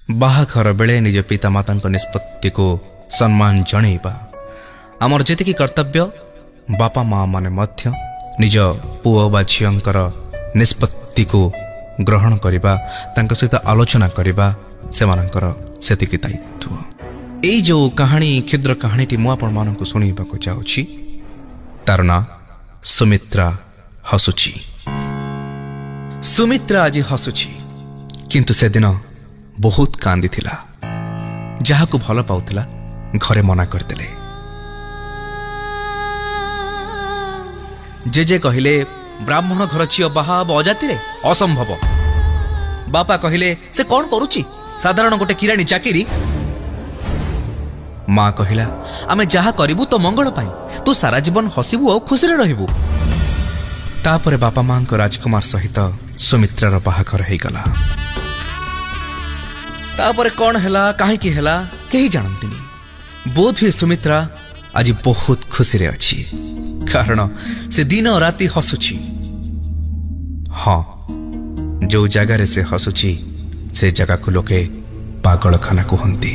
बाहाघर बेले निज पितामाता निष्पत्ति को सम्मान जणैबा आमर जेतिकी कर्तव्य बापा माँ माने मध्य निज पुओ बा झियंकर निष्पत्ति को ग्रहण करिबा तांका सहित आलोचना करिबा सेमानंकर सेतिकी दायित्व। एई जो कहानी क्षुद्र कहानीटी मु आपण मानकु सुनिबाकु चाहूछि तार ना सुमित्रा हसुची। सुमित्रा आज हसुची किंतु से दिन बहुत कांदी थिला। जहाकु भल पाउथिला घरे मना करदेले। जेजे कहिले ब्राह्मण घर झियो बाहा अजाति रे असंभव। बापा कहिले से कौन करुची साधारण गोटे किराणी चाकिरी। माँ कहिला आमे जहा करिबु तो मंगल पाई तू सारा जीवन हसिबु और खुशी रे रहिबु। तापरे बापा माँ को राजकुमार सहित सुमित्रार बाहाघर हो गला। तापरे कौन हैला काहे की हैला केही जानंतिनी। बोध हुए सुमित्रा आज बहुत खुशी रे अछि कारण से दिन राति हसुची। हाँ जो जगार से हसुची से जगह को लोके पागल खाना कहती।